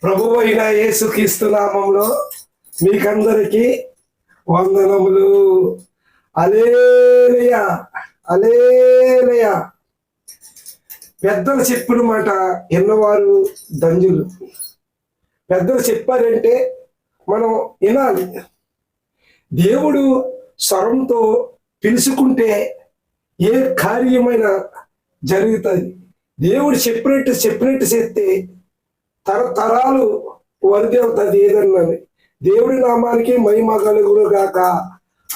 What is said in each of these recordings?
ప్రభువు అయిన యేసుక్రీస్తు నామములో మీకందరికీ వందనములు. హల్లెలూయా, హల్లెలూయా. పెద్దలు చెప్పిన మాట విన్నవారు ధన్యులు. పెద్దలు చెప్పారంటే మనం వినాలి. దేవుడు స్వరంతో పిలుచుకుంటే ఏ కార్యమైనా జరుగుతుంది. దేవుడు చెప్పినట్టు చేస్తే తరతరాలు వరిది అవుతుంది ఏదన్నది. దేవుడి నామానికి మహిమ కలుగును గాక.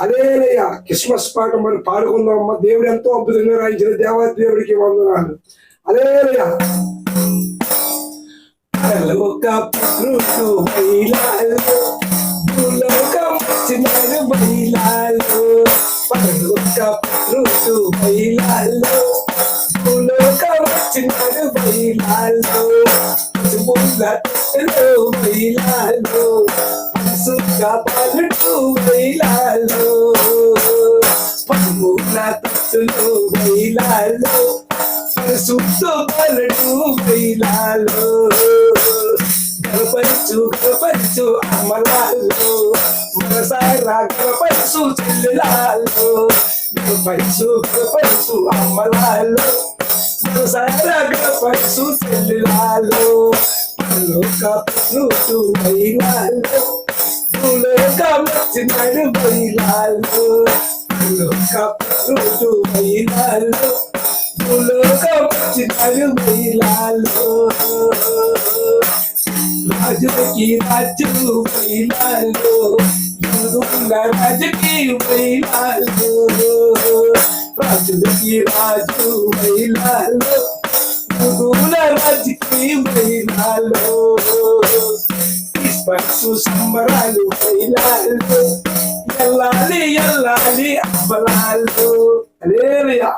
హల్లెలూయా. క్రిస్మస్ పాట మనం పాడుకుందామమ్మా. దేవుడు ఎంతో అద్భుతంగా రాయించిన దేవాదేవుడికి వందనాలు. హల్లెలూయా. వచ్చినాడు బయలాలో బయలాలో సుఖ పాలుడు బయలాలో పదమూల తత్తులు బయలాలో సుఖ పాలుడు బయలాలో గణపరచు అమలాలో మనసారా గణపరచు చెల్లాలో గణపరచు అమలాలో మనసారాగపరచు చెల్లాలో లోకపురుడు బయలాలో లోకమచ్చినాడు బయలాలో లోకపురుడు బయలాలో లోకమచ్చినాడు బయలాలో రాజుకి రాజు బయలాలో రాజుకి బయలాలో రాజుకి రాజు బయలాలో రాజుకి బయలాలో పశు సంబరాలు బయలాలో ఎల్లాలి ఎల్లాలి అబ్బలాలు. హల్లెలూయా.